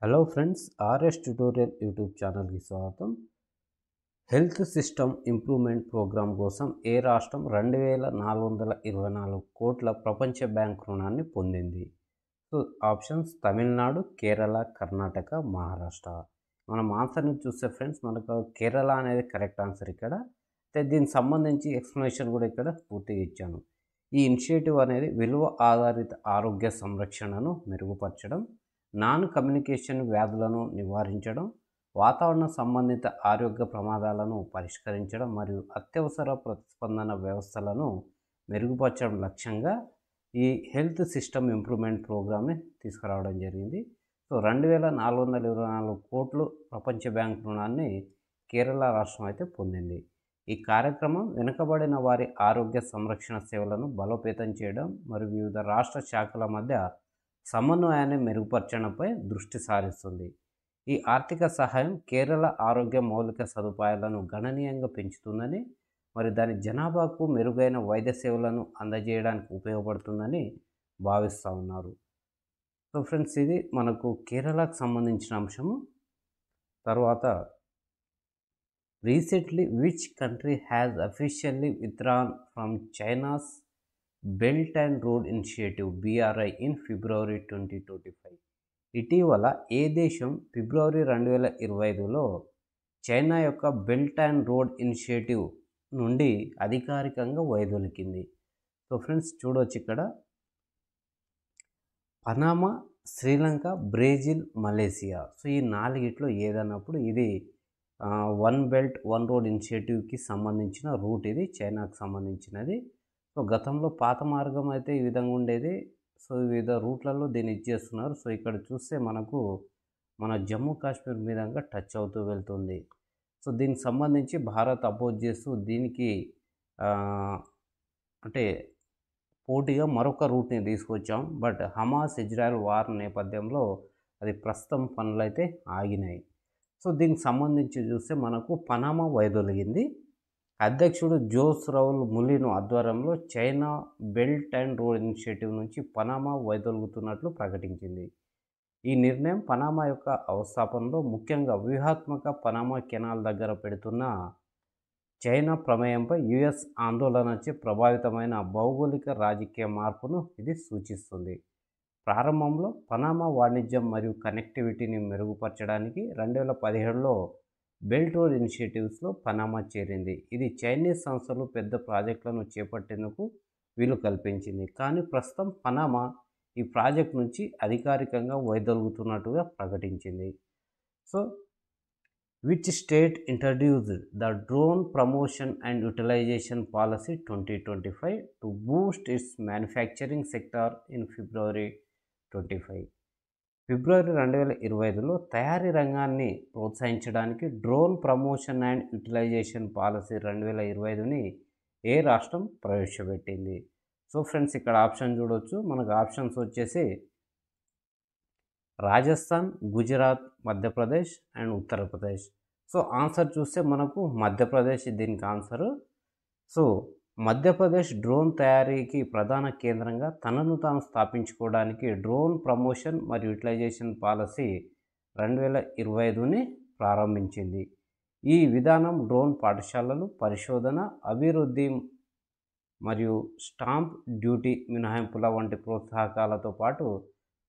Hello friends, RS tutorial YouTube ఛానల్కి స్వాగతం. Health system improvement programme కోసం ఏ రాష్ట్రం 2424 కోట్ల ప్రపంచ బ్యాంక్ రుణాన్ని పొందింది? So options Tamil Nadu, Kerala, Karnataka, Maharashtra. మనం ఆన్సర్ని చూస్తే ఫ్రెండ్స్, మనకు కేరళ అనేది కరెక్ట్ ఆన్సర్ ఇక్కడ. అయితే దీనికి సంబంధించి ఎక్స్ప్లెనేషన్ కూడా ఇక్కడ పూర్తిగా ఇచ్చాను. ఈ ఇనిషియేటివ్ అనేది విలువ ఆధారిత ఆరోగ్య సంరక్షణను మెరుగుపరచడం, నాన్ కమ్యూనికేషన్ వ్యాధులను నివారించడం, వాతావరణ సంబంధిత ఆరోగ్య ప్రమాదాలను పరిష్కరించడం మరియు అత్యవసర ప్రతిస్పందన వ్యవస్థలను మెరుగుపరచడం లక్ష్యంగా ఈ హెల్త్ సిస్టమ్ ఇంప్రూవ్మెంట్ ప్రోగ్రామ్ని తీసుకురావడం జరిగింది. సో 2424 కోట్లు ప్రపంచ బ్యాంక్ రుణాన్ని కేరళ రాష్ట్రం అయితే పొందింది. ఈ కార్యక్రమం వెనుకబడిన వారి ఆరోగ్య సంరక్షణ సేవలను బలోపేతం చేయడం మరియు వివిధ రాష్ట్ర శాఖల మధ్య సమన్వయాన్ని మెరుగుపరచడంపై దృష్టి సారిస్తుంది. ఈ ఆర్థిక సహాయం కేరళ ఆరోగ్య మౌలిక సదుపాయాలను గణనీయంగా పెంచుతుందని మరియు దాని జనాభాకు మెరుగైన వైద్య సేవలను అందజేయడానికి ఉపయోగపడుతుందని భావిస్తూ ఉన్నారు. సో ఫ్రెండ్స్, ఇది మనకు కేరళకు సంబంధించిన అంశము. తర్వాత, recently which country has officially withdrawn from China's belt and road initiative BRI in February 2025? ఇటీవల ఏ దేశం ఫిబ్రవరి 2025లో చైనా యొక్క బెల్ట్ అండ్ రోడ్ ఇనిషియేటివ్ నుండి అధికారికంగా వైదొలికింది? సో ఫ్రెండ్స్, చూడవచ్చు ఇక్కడ Panama, Sri Lanka, Brazil, Malaysia. So ఈ నాలుగిట్లో ఏదన్నప్పుడు ఇది వన్ బెల్ట్ వన్ రోడ్ ఇనిషియేటివ్కి సంబంధించిన రూట్, ఇది చైనాకు సంబంధించినది. సో గతంలో పాత మార్గం అయితే ఈ విధంగా ఉండేది. సో వివిధ రూట్లలో దీన్ని ఇచ్చేస్తున్నారు. సో ఇక్కడ చూస్తే మనకు మన జమ్మూ కాశ్మీర్ మీదంగా టచ్ అవుతూ వెళ్తుంది. సో దీనికి సంబంధించి భారత్ అపోజ్ చేస్తూ దీనికి అంటే పోటీగా మరొక రూట్ని తీసుకొచ్చాం. బట్ హమాస్ ఇజ్రాయెల్ వార్ నేపథ్యంలో అది ప్రస్తుతం పనులు అయితే ఆగినాయి. సో దీనికి సంబంధించి చూస్తే మనకు పనామా వైదొలిగింది. అధ్యక్షుడు జోస్ రౌల్ ములినో ఆధ్వర్యంలో China belt and road initiative నుంచి పనామా వైదొలుగుతున్నట్లు ప్రకటించింది. ఈ నిర్ణయం పనామా యొక్క అవస్థాపనలో ముఖ్యంగా వ్యూహాత్మక పనామా కెనాల్ దగ్గర పెడుతున్న చైనా ప్రమేయంపై US ఆందోళనచే ప్రభావితమైన భౌగోళిక రాజకీయ మార్పును ఇది సూచిస్తుంది. ప్రారంభంలో పనామా వాణిజ్యం మరియు కనెక్టివిటీని మెరుగుపరచడానికి 2017లో బెల్ట్ రోడ్ ఇనిషియేటివ్స్లో పనామా చేరింది. ఇది చైనీస్ సంస్థలు పెద్ద ప్రాజెక్టులను చేపట్టేందుకు వీలు కల్పించింది. కానీ ప్రస్తుతం పనామా ఈ ప్రాజెక్ట్ నుంచి అధికారికంగా వైదొలుగుతున్నట్టుగా ప్రకటించింది. So which state introduced the drone promotion and utilization policy 2025 to boost its manufacturing sector in February 25? ఫిబ్రవరి 2025లో తయారీ రంగాన్ని ప్రోత్సహించడానికి drone promotion and utilization policy 2025ని ఏ రాష్ట్రం ప్రవేశపెట్టింది? సో ఫ్రెండ్స్, ఇక్కడ ఆప్షన్ చూడవచ్చు. మనకు ఆప్షన్స్ వచ్చేసి Rajasthan, Gujarat, Madhya Pradesh and Uttar Pradesh. So answer చూస్తే మనకు మధ్యప్రదేశ్ దీనికి ఆన్సరు. సో మధ్యప్రదేశ్ డ్రోన్ తయారీకి ప్రధాన కేంద్రంగా తనను తాను స్థాపించుకోవడానికి డ్రోన్ ప్రమోషన్ మరియు యూటిలైజేషన్ పాలసీ 2025ని ప్రారంభించింది. ఈ విధానం డ్రోన్ పాఠశాలలు, పరిశోధన, అభివృద్ధి మరియు స్టాంప్ డ్యూటీ మినహాయింపుల వంటి ప్రోత్సాహకాలతో పాటు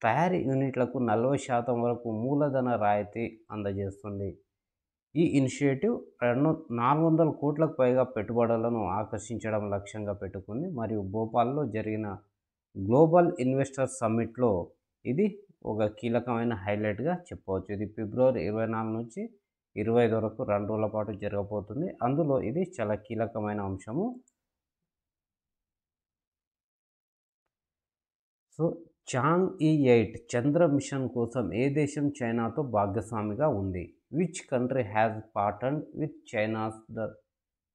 తయారీ యూనిట్లకు 40% వరకు మూలధన రాయితీ అందజేస్తుంది. ఈ ఇనిషియేటివ్ 400 కోట్లకు పైగా పెట్టుబడులను ఆకర్షించడం లక్ష్యంగా పెట్టుకుంది మరియు భోపాల్లో జరిగిన గ్లోబల్ ఇన్వెస్టర్ సమ్మిట్లో ఇది ఒక కీలకమైన హైలైట్గా చెప్పవచ్చు. ఇది ఫిబ్రవరి 24 నుంచి 25 వరకు 2 రోజుల పాటు జరగబోతుంది. అందులో ఇది చాలా కీలకమైన అంశము. సో చాంగ్-E8 చంద్ర మిషన్ కోసం ఏ దేశం చైనాతో భాగస్వామిగా ఉంది? Which country has partnered with China's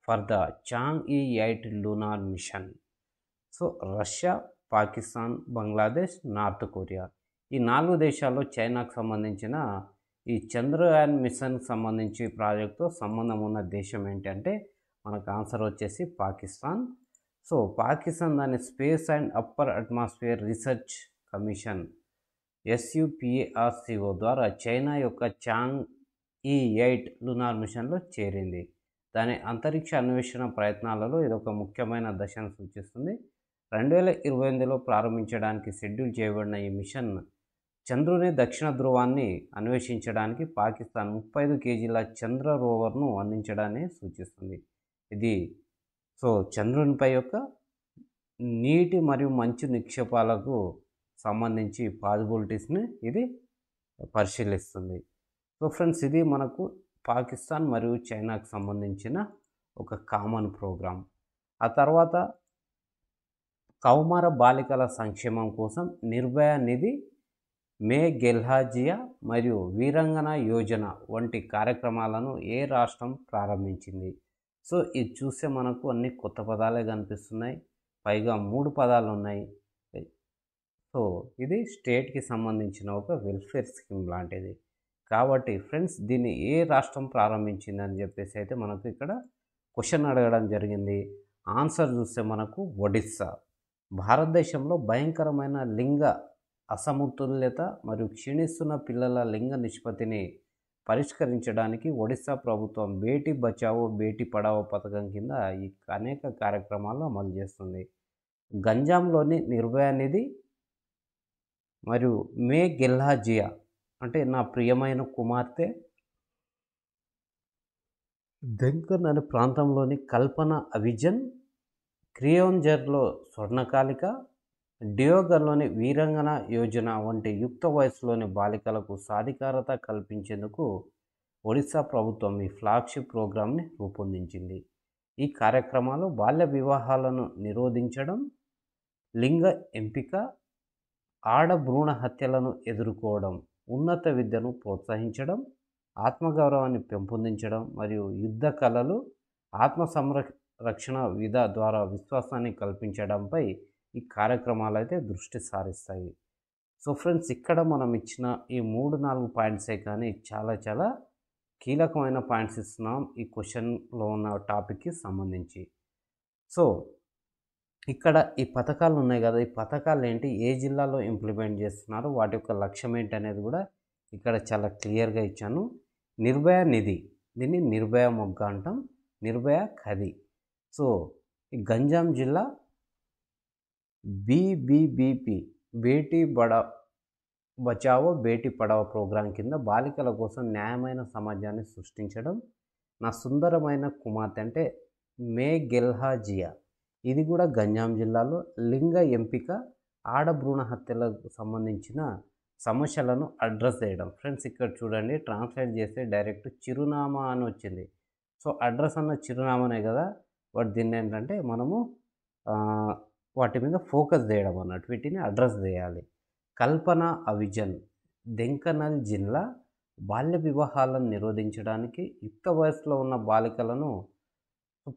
for the Chang'e eight lunar mission? So Russia, Pakistan, Bangladesh, North Korea. ఈ 4 దేశాల్లో చైనాకు సంబంధించిన ఈ చంద్రయాన్ మిషన్కి సంబంధించి ప్రాజెక్టుతో సంబంధం ఉన్న దేశం ఏంటంటే మనకు ఆన్సర్ వచ్చేసి పాకిస్తాన్. సో పాకిస్తాన్ దాని space and upper atmosphere research commission SUPARCO ద్వారా చైనా యొక్క చాంగ్ E8 లునార్ మిషన్లో చేరింది. దాని అంతరిక్ష అన్వేషణ ప్రయత్నాలలో ఇదొక ముఖ్యమైన దశను సూచిస్తుంది. 2028లో ప్రారంభించడానికి షెడ్యూల్ చేయబడిన ఈ మిషన్ చంద్రుని దక్షిణ ధ్రువాన్ని అన్వేషించడానికి పాకిస్తాన్ 35 కేజీల చంద్ర రోవర్ను అందించడాన్ని సూచిస్తుంది. ఇది చంద్రునిపై యొక్క నీటి మరియు మంచు నిక్షేపాలకు సంబంధించి పాసిబిలిటీస్ని ఇది పరిశీలిస్తుంది. ఫ్రెండ్స్, ఇది మనకు పాకిస్తాన్ మరియు చైనాకు సంబంధించిన ఒక కామన్ ప్రోగ్రామ్. ఆ తర్వాత కౌమార బాలికల సంక్షేమం కోసం నిర్భయ నిధి, మే గెల్హాజియా మరియు వీరంగన యోజన వంటి కార్యక్రమాలను ఏ రాష్ట్రం ప్రారంభించింది? ఇది చూస్తే మనకు అన్ని కొత్త పదాలే కనిపిస్తున్నాయి. పైగా 3 పదాలు ఉన్నాయి. ఇది స్టేట్కి సంబంధించిన ఒక వెల్ఫేర్ స్కీమ్ లాంటిది. కాబట్టి ఫ్రెండ్స్, దీన్ని ఏ రాష్ట్రం ప్రారంభించింది అని చెప్పేసి అయితే మనకు ఇక్కడ క్వశ్చన్ అడగడం జరిగింది. ఆన్సర్ చూస్తే మనకు ఒడిస్సా. భారతదేశంలో భయంకరమైన లింగ అసమతుల్యత మరియు క్షీణిస్తున్న పిల్లల లింగ నిష్పత్తిని పరిష్కరించడానికి ఒడిస్సా ప్రభుత్వం బేటీ బచావో బేటీ పడావో పథకం కింద ఈ అనేక కార్యక్రమాలు అమలు చేస్తుంది. గంజాంలోని నిర్భయ నిధి మరియు మే గెల్హాజియా అంటే నా ప్రియమైన కుమార్తె, దెంకన్ అనే ప్రాంతంలోని కల్పన అవిజన్, క్రియోంజర్లో స్వర్ణకాలిక, డియోగర్లోని వీరంగన యోజన వంటి యుక్త వయసులోని బాలికలకు సాధికారత కల్పించేందుకు ఒడిశా ప్రభుత్వం ఈ ఫ్లాగ్షిప్ ప్రోగ్రాంని రూపొందించింది. ఈ కార్యక్రమాలు బాల్య వివాహాలను నిరోధించడం, లింగ ఎంపిక, ఆడ భ్రూణ హత్యలను ఎదుర్కోవడం, ఉన్నత విద్యను ప్రోత్సహించడం, ఆత్మగౌరవాన్ని పెంపొందించడం మరియు యుద్ధ కళలు, ఆత్మ సంరక్షణ విధ ద్వారా విశ్వాసాన్ని కల్పించడంపై ఈ కార్యక్రమాలు అయితే దృష్టి సారిస్తాయి. ఫ్రెండ్స్, ఇక్కడ మనం ఇచ్చిన ఈ 3-4 పాయింట్సే కానీ చాలా చాలా కీలకమైన పాయింట్స్ ఇస్తున్నాం ఈ క్వశ్చన్లో ఉన్న టాపిక్కి సంబంధించి. ఇక్కడ ఈ పథకాలు ఉన్నాయి కదా, ఈ పథకాలు ఏంటి, ఏ జిల్లాలో ఇంప్లిమెంట్ చేస్తున్నారు, వాటి యొక్క లక్ష్యం ఏంటి అనేది కూడా ఇక్కడ చాలా క్లియర్గా ఇచ్చాను. నిర్భయ నిధి, దీన్ని నిర్భయ మొగ్గ అంటాం, నిర్భయ ఖది. ఈ గంజాం జిల్లా BBBP బేటీ బచావో బేటీ పడావో ప్రోగ్రాం కింద బాలికల కోసం న్యాయమైన సమాజాన్ని సృష్టించడం. నా సుందరమైన కుమార్తె అంటే మే గెల్హాజియా, ఇది కూడా గంజాం జిల్లాలో లింగ ఎంపిక, ఆడ భ్రూణ హత్యలకు సంబంధించిన సమస్యలను అడ్రస్ చేయడం. ఫ్రెండ్స్, ఇక్కడ చూడండి, ట్రాన్స్లేట్ చేస్తే డైరెక్ట్ చిరునామా అని వచ్చింది. అడ్రస్ అన్న చిరునామానే కదా, బట్ దీన్ని ఏంటంటే మనము వాటి మీద ఫోకస్ చేయడం అన్నట్టు, వీటిని అడ్రస్ చేయాలి. కల్పన అవిజన్, దెంకనల్ జిల్లా బాల్య వివాహాలను నిరోధించడానికి యుక్త వయసులో ఉన్న బాలికలను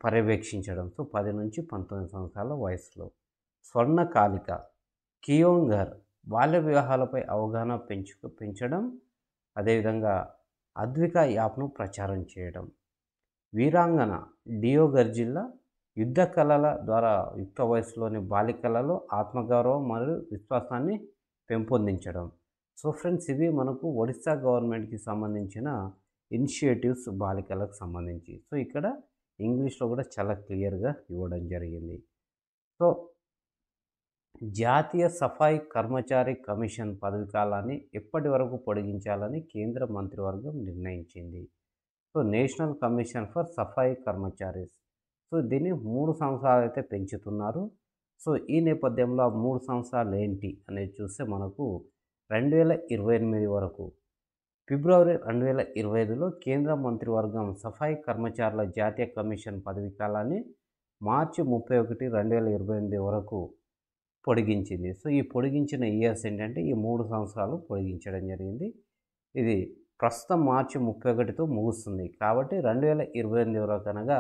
పర్యవేక్షించడం. 10 నుంచి 19 సంవత్సరాల వయసులో. స్వర్ణకాలిక, కియోంఘర్, బాల్య వివాహాలపై అవగాహన పెంచడం, అదేవిధంగా అద్విక యాప్ను ప్రచారం చేయడం. వీరాంగన, డియోగర్ జిల్లా యుద్ధ కళల ద్వారా యుక్త వయసులోని బాలికలలో ఆత్మగౌరవం మరియు విశ్వాసాన్ని పెంపొందించడం. ఫ్రెండ్స్, ఇవి మనకు ఒడిశా గవర్నమెంట్కి సంబంధించిన ఇనిషియేటివ్స్ బాలికలకు సంబంధించి. ఇక్కడ ఇంగ్లీష్లో కూడా చాలా క్లియర్గా ఇవ్వడం జరిగింది. జాతీయ సఫాయి కర్మచారి కమిషన్ పదవి కాలాన్ని ఎప్పటి వరకు పొడిగించాలని కేంద్ర మంత్రివర్గం నిర్ణయించింది. నేషనల్ కమిషన్ ఫర్ సఫాయి కర్మచారీస్, దీన్ని 3 సంవత్సరాలు అయితే పెంచుతున్నారు. ఈ నేపథ్యంలో 3 సంవత్సరాలు ఏంటి అనేది చూస్తే మనకు 2028 వరకు, ఫిబ్రవరి 2025లో కేంద్ర మంత్రివర్గం సఫాయి కర్మచారుల జాతీయ కమిషన్ పదవీ కాలాన్ని మార్చి 31, 2028 వరకు పొడిగించింది. ఈ పొడిగించిన ఇయర్స్ ఏంటంటే ఈ 3 సంవత్సరాలు పొడిగించడం జరిగింది. ఇది ప్రస్తుతం మార్చి 31తో ముగుస్తుంది. కాబట్టి 2028 వరకు అనగా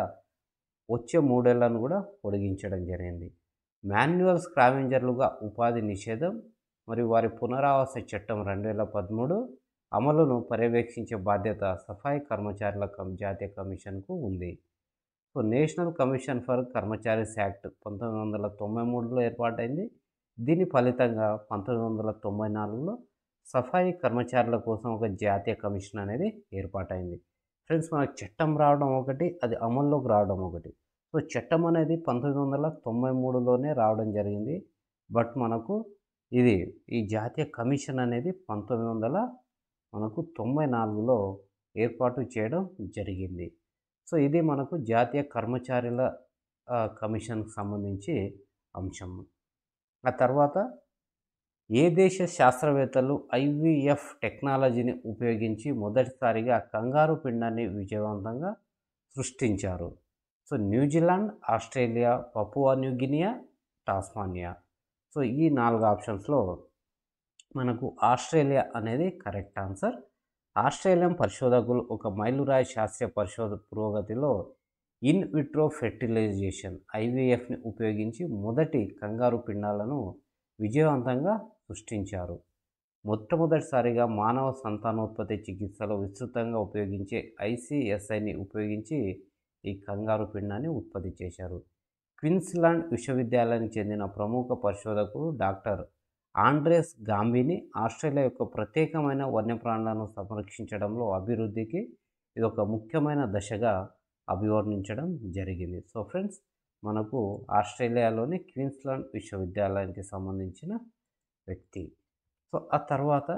వచ్చే 3 ఏళ్లను కూడా పొడిగించడం జరిగింది. మాన్యువల్ స్కావెంజర్లుగా ఉపాధి నిషేధం మరియు వారి పునరావాస చట్టం 2013 అమలును పర్యవేక్షించే బాధ్యత సఫాయి కర్మచారుల జాతీయ కమిషన్కు ఉంది. National commission for Karmacharis act 1993లో ఏర్పాటైంది. దీని ఫలితంగా 1994లో సఫాయి కర్మచారుల కోసం ఒక జాతీయ కమిషన్ అనేది ఏర్పాటైంది. ఫ్రెండ్స్, మనకు చట్టం రావడం ఒకటి, అది అమల్లోకి రావడం ఒకటి. సో చట్టం అనేది 1993లోనే రావడం జరిగింది. బట్ మనకు ఇది ఈ జాతీయ కమిషన్ అనేది 1994లో ఏర్పాటు చేయడం జరిగింది. సో ఇది మనకు జాతీయ కర్మచారుల కమిషన్కి సంబంధించి అంశం. ఆ తర్వాత ఏ దేశ శాస్త్రవేత్తలు ఐవీఎఫ్ టెక్నాలజీని ఉపయోగించి మొదటిసారిగా కంగారు పిండాన్ని విజయవంతంగా సృష్టించారు? So New Zealand, Australia, Papua New Guinea, Tasmania. So ఈ 4 ఆప్షన్స్లో మనకు ఆస్ట్రేలియా అనేది కరెక్ట్ ఆన్సర్. ఆస్ట్రేలియన్ పరిశోధకులు ఒక మైలురాయి శాస్త్రీయ పురోగతిలో ఇన్ విట్రో ఫెర్టిలైజేషన్ ఐవీఎఫ్ని ఉపయోగించి మొదటి కంగారు పిండాలను విజయవంతంగా సృష్టించారు. మొట్టమొదటిసారిగా మానవ సంతానోత్పత్తి చికిత్సలో విస్తృతంగా ఉపయోగించే ఐసిఎస్ఐని ఉపయోగించి ఈ కంగారు పిండాన్ని ఉత్పత్తి చేశారు. క్వీన్స్లాండ్ విశ్వవిద్యాలయానికి చెందిన ప్రముఖ పరిశోధకుడు డాక్టర్ ఆండ్రెస్ గాంబిని ఆస్ట్రేలియా యొక్క ప్రత్యేకమైన వన్యప్రాణులను సంరక్షించడంలో అభివృద్ధికి ఇది ఒక ముఖ్యమైన దశగా అభివర్ణించడం జరిగింది. సో ఫ్రెండ్స్, మనకు ఆస్ట్రేలియాలోని క్వీన్స్లాండ్ విశ్వవిద్యాలయానికి సంబంధించిన వ్యక్తి. సో ఆ తర్వాత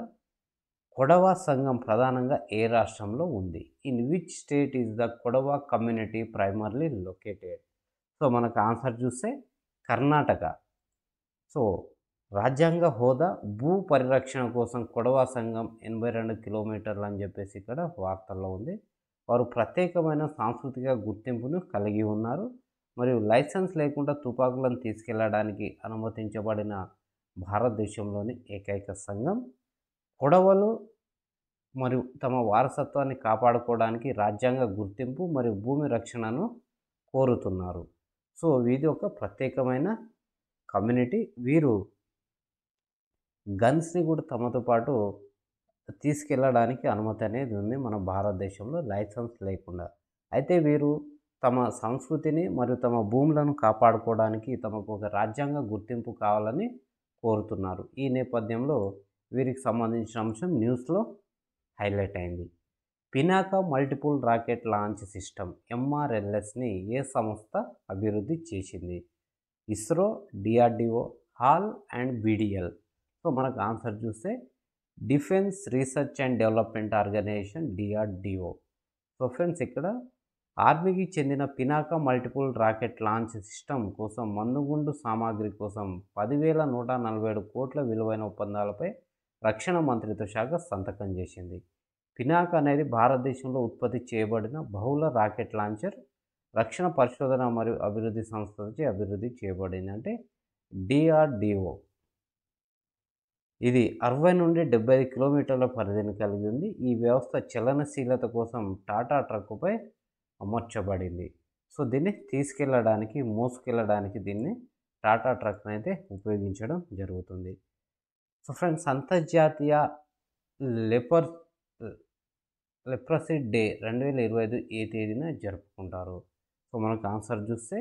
కొడవ సంఘం ప్రధానంగా ఏ రాష్ట్రంలో ఉంది? In which state is the కొడవ community primarily located? So మనకు ఆన్సర్ చూస్తే కర్ణాటక. సో రాజ్యాంగ హోదా, భూ పరిరక్షణ కోసం కొడవ సంఘం 82 కిలోమీటర్లు అని చెప్పేసి ఇక్కడ వార్తల్లో ఉంది. వారు ప్రత్యేకమైన సాంస్కృతిక గుర్తింపును కలిగి ఉన్నారు మరియు లైసెన్స్ లేకుండా తుపాకులను తీసుకెళ్లడానికి అనుమతించబడిన భారతదేశంలోని ఏకైక సంఘం. కొడవలు మరియు తమ వారసత్వాన్ని కాపాడుకోవడానికి రాజ్యాంగ గుర్తింపు మరియు భూమి రక్షణను కోరుతున్నారు. సో ఇది ఒక ప్రత్యేకమైన కమ్యూనిటీ. వీరు గన్స్ని కూడా తమతో పాటు తీసుకెళ్ళడానికి అనుమతి అనేది ఉంది మన భారతదేశంలో లైసెన్స్ లేకుండా. అయితే వీరు తమ సంస్కృతిని మరియు తమ భూములను కాపాడుకోవడానికి తమకు ఒక రాజ్యాంగ గుర్తింపు కావాలని కోరుతున్నారు. ఈ నేపథ్యంలో వీరికి సంబంధించిన అంశం న్యూస్లో హైలైట్ అయింది. Pinaka multiple rocket launch system ఎంఆర్ఎల్ఎస్ని ఏ సంస్థ అభివృద్ధి చేసింది? ISRO, DRDO, HAL and BDL. So మనకు ఆన్సర్ చూస్తే defence research and development organisation DRDO. So friends, ఇక్కడ ఆర్మీకి చెందిన Pinaka multiple rocket launch system కోసం మందుగుండు సామాగ్రి కోసం 10,147 కోట్ల విలువైన ఒప్పందాలపై రక్షణ మంత్రిత్వ శాఖ సంతకం చేసింది. పినాకా అనేది భారతదేశంలో ఉత్పత్తి చేయబడిన బహుళ రాకెట్ లాంచర్. రక్షణ పరిశోధన మరియు అభివృద్ధి సంస్థచే అభివృద్ధి చేయబడింది, అంటే డిఆర్డిఓ. ఇది 60 నుండి 75 కిలోమీటర్ల పరిధిని కలిగి ఉంది. ఈ వ్యవస్థ చలనశీలత కోసం టాటా ట్రక్కుపై అమర్చబడింది. సో దీన్ని తీసుకెళ్ళడానికి, మోసుకెళ్ళడానికి దీన్ని టాటా ట్రక్ని అయితే ఉపయోగించడం జరుగుతుంది. సో ఫ్రెండ్స్, అంతర్జాతీయ లెప్రసీ డే 2025 ఏ తేదీన జరుపుకుంటారు? సో మనకు ఆన్సర్ చూస్తే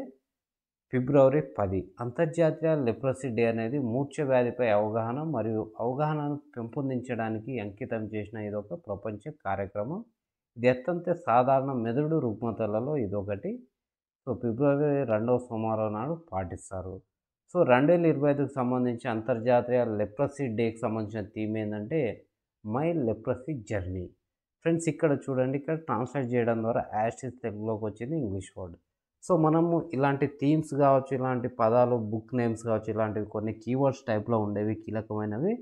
ఫిబ్రవరి 10. అంతర్జాతీయ లెప్రసీ డే అనేది మూర్ఛ వ్యాధిపై అవగాహన మరియు అవగాహనను పెంపొందించడానికి అంకితం చేసిన ఇదొక ప్రపంచ కార్యక్రమం. ఇది అత్యంత సాధారణ మెదడు రుగ్మతలలో ఇదొకటి. సో ఫిబ్రవరి 2వ సోమవారం నాడు పాటిస్తారు. సో 2025కి సంబంధించి అంతర్జాతీయ లెప్రసీ డేకి సంబంధించిన థీమ్ ఏంటంటే మై లెప్రసీ జర్నీ. ఫ్రెండ్స్, ఇక్కడ చూడండి, ఇక్కడ ట్రాన్స్లేట్ చేయడం ద్వారా యాస్టిస్ తెలుగులోకి వచ్చింది ఇంగ్లీష్ వర్డ్. సో మనము ఇలాంటి థీమ్స్ కావచ్చు, ఇలాంటి పదాలు, బుక్ నేమ్స్ కావచ్చు, ఇలాంటివి కొన్ని కీవర్డ్స్ టైప్లో ఉండేవి కీలకమైనవి.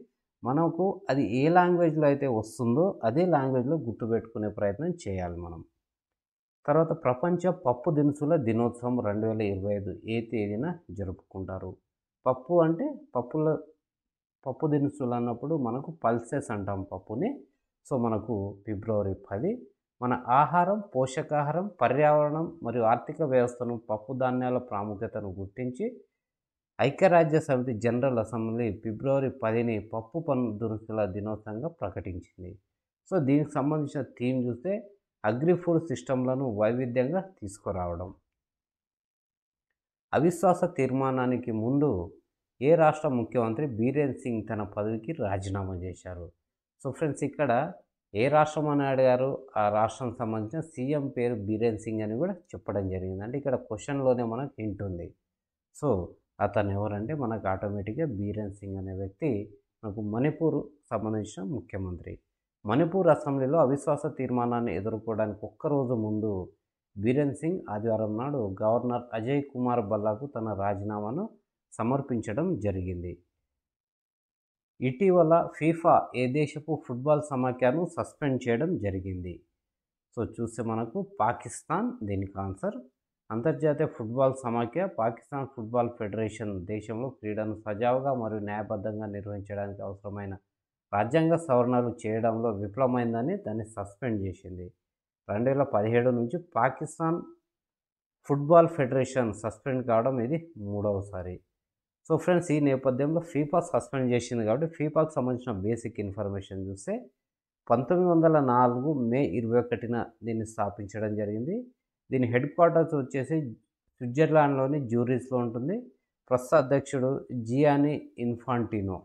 మనకు అది ఏ లాంగ్వేజ్లో అయితే వస్తుందో అదే లాంగ్వేజ్లో గుర్తుపెట్టుకునే ప్రయత్నం చేయాలి మనం. తర్వాత ప్రపంచ పప్పు దినుసుల దినోత్సవం 2025 ఏ తేదీన జరుపుకుంటారు? పప్పు అంటే పప్పు దినుసులు అన్నప్పుడు మనకు పల్సెస్ అంటాం పప్పుని. సో మనకు ఫిబ్రవరి 10. మన ఆహారం, పోషకాహారం, పర్యావరణం మరియు ఆర్థిక వ్యవస్థను పప్పు ధాన్యాల ప్రాముఖ్యతను గుర్తించి ఐక్యరాజ్య సమితి జనరల్ అసెంబ్లీ ఫిబ్రవరి 10ని పప్పు దినుసుల దినోత్సవంగా ప్రకటించింది. సో దీనికి సంబంధించిన థీమ్ చూస్తే అగ్రి ఫుడ్ సిస్టంలను వైవిధ్యంగా తీసుకురావడం. అవిశ్వాస తీర్మానానికి ముందు ఏ రాష్ట్ర ముఖ్యమంత్రి బీరేన్ సింగ్ తన పదవికి రాజీనామా చేశారు? సో ఫ్రెండ్స్ ఇక్కడ ఏ రాష్ట్రం అని అడిగారు, ఆ రాష్ట్రం సంబంధించిన సీఎం పేరు బీరేన్ సింగ్ అని కూడా చెప్పడం జరిగింది. అంటే ఇక్కడ క్వశ్చన్లోనే మనకు హింట్ ఉంది. సో అతను ఎవరంటే మనకు ఆటోమేటిక్గా బీరేన్ సింగ్ అనే వ్యక్తి మనకు మణిపూర్ సంబంధించిన ముఖ్యమంత్రి. మణిపూర్ అసెంబ్లీలో అవిశ్వాస తీర్మానాన్ని ఎదుర్కోవడానికి ఒక్కరోజు ముందు బీరేన్ సింగ్ ఆదివారం నాడు గవర్నర్ అజయ్ కుమార్ భల్లాకు తన రాజీనామాను సమర్పించడం జరిగింది. ఇటీవల ఫీఫా ఏ దేశపు ఫుట్బాల్ సమాఖ్యను సస్పెండ్ చేయడం జరిగింది. సో చూస్తే మనకు పాకిస్తాన్ దీనికి ఆన్సర్. అంతర్జాతీయ ఫుట్బాల్ సమాఖ్య పాకిస్తాన్ ఫుట్బాల్ ఫెడరేషన్ దేశంలో క్రీడను సజావుగా మరియు న్యాయబద్ధంగా నిర్వహించడానికి అవసరమైన రాజ్యాంగ సవరణలు చేయడంలో విఫలమైందని దాన్ని సస్పెండ్ చేసింది. 2017 నుంచి పాకిస్తాన్ ఫుట్బాల్ ఫెడరేషన్ సస్పెండ్ కావడం ఇది మూడవసారి. సో ఫ్రెండ్స్, ఈ నేపథ్యంలో ఫీఫా సస్పెండ్ చేసింది కాబట్టి ఫీఫాకు సంబంధించిన బేసిక్ ఇన్ఫర్మేషన్ చూస్తే 1904 మే 21న దీన్ని స్థాపించడం జరిగింది. దీని హెడ్ క్వార్టర్స్ వచ్చేసి స్విట్జర్లాండ్లోని జ్యూరిచ్లో ఉంటుంది. ప్రస్తుత అధ్యక్షుడు జియానీ ఇన్ఫాంటినో.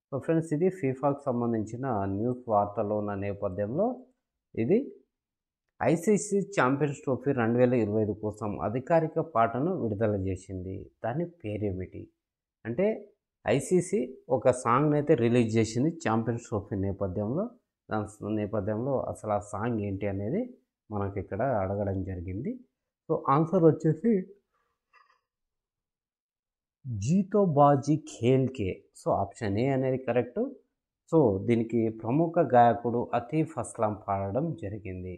సో ఫ్రెండ్స్, ఇది ఫీఫాకు సంబంధించిన న్యూస్ వార్తలో ఉన్న నేపథ్యంలో ఇది ఐసీసీ ఛాంపియన్స్ ట్రోఫీ 2025 కోసం అధికారిక పాటను విడుదల చేసింది. దాని పేరేమిటి అంటే ఐసీసీ ఒక సాంగ్ని అయితే రిలీజ్ చేసింది ఛాంపియన్స్ ట్రోఫీ నేపథ్యంలో. దాని నేపథ్యంలో అసలు ఆ సాంగ్ ఏంటి అనేది మనకి ఇక్కడ అడగడం జరిగింది. సో ఆన్సర్ వచ్చేసి జీతో బాజీ ఖేల్కే. సో ఆప్షన్ ఏ అనేది కరెక్ట్. సో దీనికి ప్రముఖ గాయకుడు అతీఫ్ అస్లాం పాడడం జరిగింది.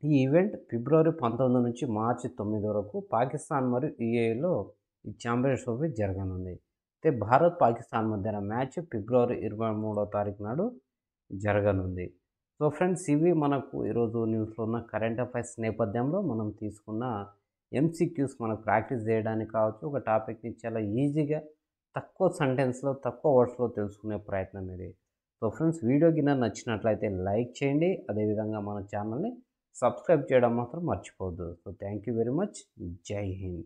ఈ ఈవెంట్ ఫిబ్రవరి 19 నుంచి మార్చి 9 వరకు పాకిస్తాన్ మరియు యూఏఈలో ఈ ఛాంపియన్స్ ట్రోఫీ జరగనుంది. అయితే భారత్ పాకిస్తాన్ మధ్యన మ్యాచ్ ఫిబ్రవరి 23వ తారీఖు నాడు జరగనుంది. సో ఫ్రెండ్స్, ఇవి మనకు ఈరోజు న్యూస్లో ఉన్న కరెంట్ అఫైర్స్ నేపథ్యంలో మనం తీసుకున్న ఎంసీక్యూస్ మనకు ప్రాక్టీస్ చేయడానికి కావచ్చు. ఒక టాపిక్ని చాలా ఈజీగా తక్కువ సెంటెన్స్లో తక్కువ వర్డ్స్లో తెలుసుకునే ప్రయత్నం ఇది. సో ఫ్రెండ్స్, వీడియో గిన్నె నచ్చినట్లయితే లైక్ చేయండి. అదేవిధంగా మన ఛానల్ని సబ్స్క్రైబ్ చేయడం మాత్రం మర్చిపోవద్దు. So thank you very much. జై హింద్.